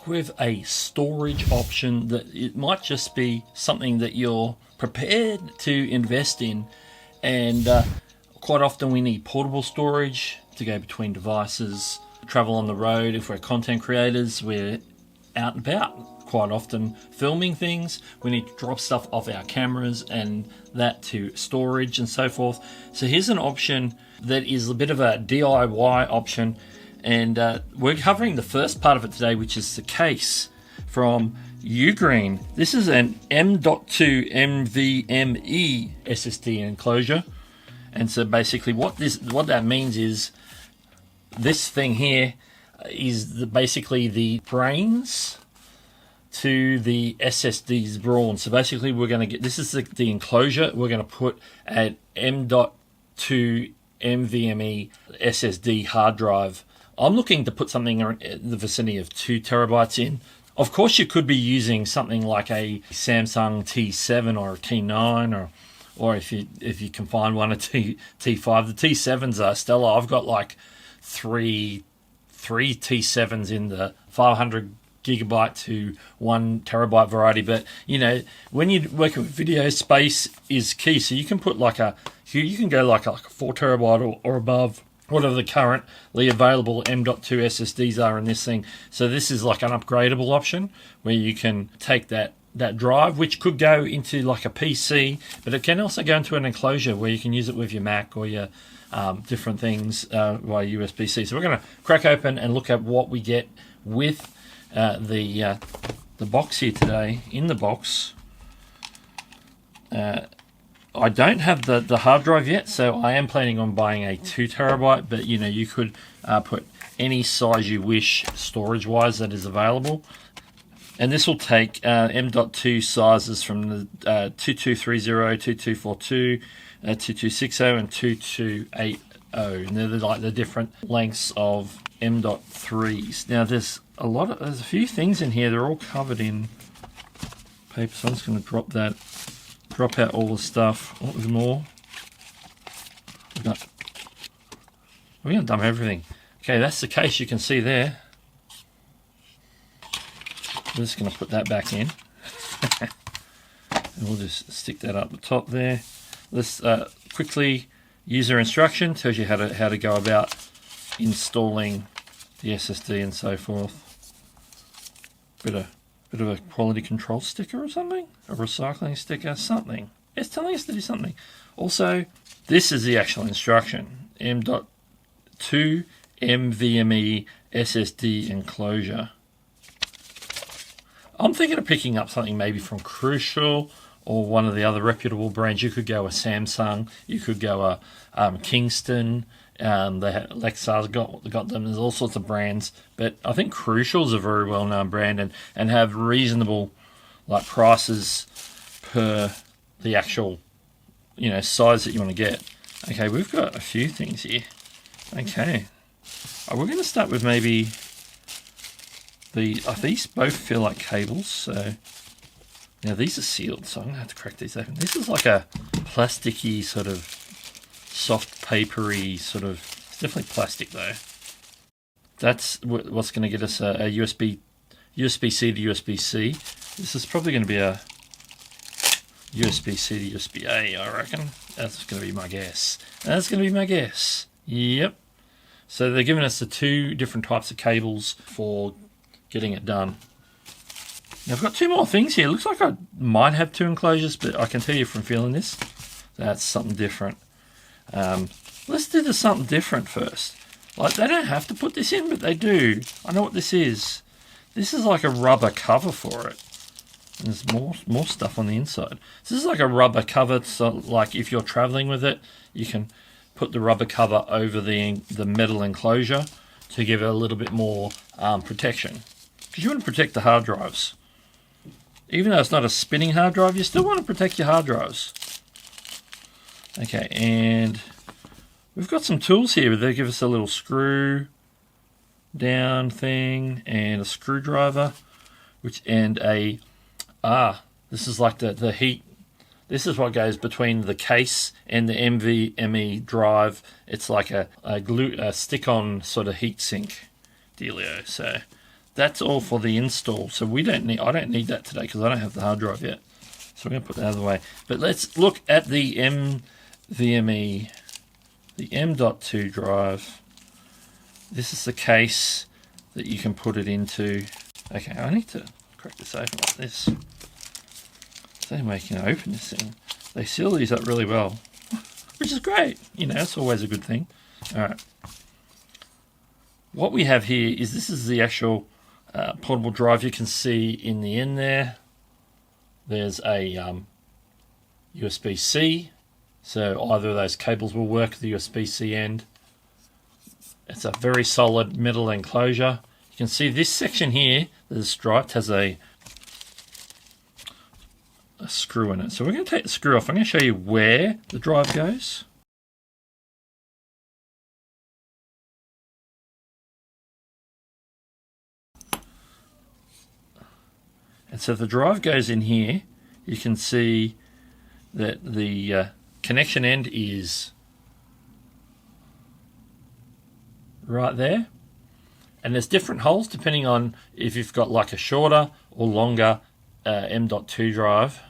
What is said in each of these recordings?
with a storage option that it might just be something that you're prepared to invest in, and quite often we need portable storage to go between devices, travel on the road. If we're content creators, we're out and about quite often filming things, we need to drop stuff off our cameras and that to storage and so forth. So here's an option that is a bit of a DIY option, and we're covering the first part of it today, which is the case from Ugreen. This is an M.2 NVMe SSD enclosure, and so basically what that means is this thing here is basically the brains to the SSD's brawn. So basically we're going to get, this is the enclosure we're going to put an M.2 NVMe SSD hard drive. I'm looking to put something in the vicinity of 2 terabytes in. Of course you could be using something like a Samsung T7 or a T9, or if you can find one, a T5. The T7s are stellar. I've got like three T7s in the 500 gigabyte to 1 terabyte variety. But you know, when you're working with video, space is key. So you can put you can go like a 4 terabyte or above, whatever the currently available M.2 SSDs are in this thing. So this is like an upgradable option where you can take that drive, which could go into like a PC, but it can also go into an enclosure where you can use it with your Mac or your different things via USB-C. So we're going to crack open and look at what we get with the box here today. In the box, I don't have the hard drive yet, so I am planning on buying a 2 terabyte, but you know, you could put any size you wish storage wise that is available. And this will take M.2 sizes from the 2230, 2242, 2260 and 2280, and they're like the different lengths of M.3s. Now there's a few things in here. They're all covered in paper, so I'm just going to drop out all the stuff. Oh, there's more. We're going to dump everything. Okay, that's the case you can see there. We're just going to put that back in. And we'll just stick that up the top there. This quickly, user instruction tells you how to go about installing the SSD and so forth. Bit of a quality control sticker or something, a recycling sticker, something. It's telling us to do something. Also, this is the actual instruction: M.2 NVMe SSD Enclosure. I'm thinking of picking up something maybe from Crucial or one of the other reputable brands. You could go a Samsung, you could go a Kingston. Lexar's got them. There's all sorts of brands, but I think Crucial's a very well-known brand and have reasonable like prices per the actual size that you want to get. Okay, we've got a few things here. Okay, we're going to start with maybe these both feel like cables. So now these are sealed, so I'm going to have to crack these open. This is like a plasticky sort of soft papery sort of, it's definitely plastic though. That's what's going to get us a USB-C to USB-C. This is probably going to be a USB-C to USB-A, I reckon. That's going to be my guess. Yep. So they're giving us the 2 different types of cables for getting it done. Now I've got 2 more things here. Looks like I might have 2 enclosures, but I can tell you from feeling this, that's something different. Let's do the something different first. Like, they don't have to put this in, but they do. I know what this is. This is like a rubber cover for it. And there's more stuff on the inside. So this is like a rubber cover, so like if you're traveling with it, you can put the rubber cover over the metal enclosure to give it a little bit more protection. Because you want to protect the hard drives. Even though it's not a spinning hard drive, you still want to protect your hard drives. Okay, and we've got some tools here. They give us a little screw down thing and a screwdriver, this is like the heat. This is what goes between the case and the NVMe drive. It's like a stick-on sort of heat sink dealio. So that's all for the install. So I don't need that today because I don't have the hard drive yet. So we're going to put that out of the way. But let's look at the NVMe, the M.2 drive. This is the case that you can put it into. Okay, I need to crack this open like this. They're making it open this thing. They seal these up really well, which is great. You know, it's always a good thing. All right. What we have here is this is the actual portable drive. You can see in the end there's a USB-C. So either of those cables will work, the USB-C end. It's a very solid metal enclosure. You can see this section here that is striped has a screw in it. So we're going to take the screw off. I'm going to show you where the drive goes. And so the drive goes in here. You can see that the connection end is right there. And there's different holes depending on if you've got like a shorter or longer M.2 drive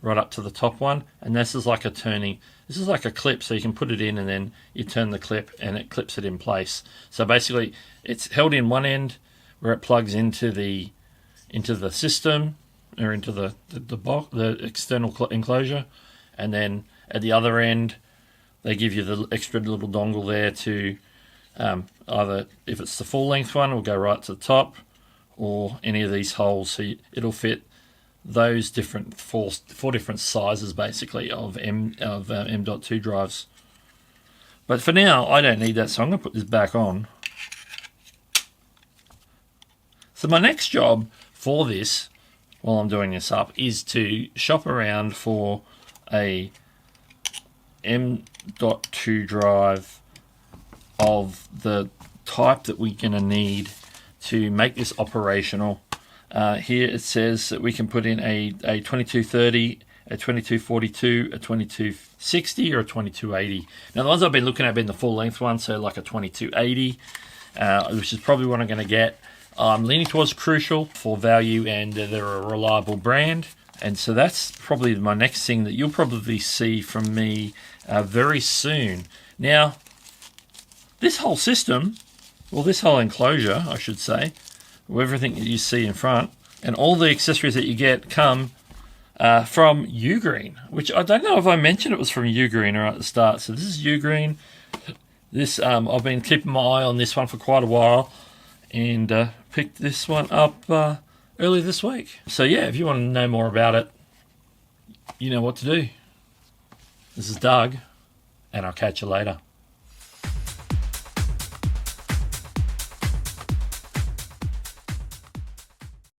right up to the top one. And this is like this is like a clip, so you can put it in and then you turn the clip and it clips it in place. So basically it's held in one end where it plugs into the system or into the box, the external enclosure, and then at the other end they give you the extra little dongle there to either, if it's the full length one, it'll go right to the top, or any of these holes, so it'll fit those different four different sizes basically of M.2 drives. But for now I don't need that, so I'm going to put this back on. So my next job for this, while I'm doing this up, is to shop around for a M.2 drive of the type that we're going to need to make this operational. Here it says that we can put in a 2230, a 2242, a 2260, or a 2280. Now the ones I've been looking at have been the full length one, so like a 2280, which is probably what I'm going to get. I'm leaning towards Crucial for value, and they're a reliable brand. And so that's probably my next thing that you'll probably see from me very soon. Now, this whole system, well, this whole enclosure, I should say, with everything that you see in front, and all the accessories that you get come from Ugreen, which I don't know if I mentioned it was from Ugreen right at the start. So this is Ugreen. This I've been keeping my eye on this one for quite a while, and picked this one up early this week. So yeah, if you want to know more about it, you know what to do. This is Doug, and I'll catch you later.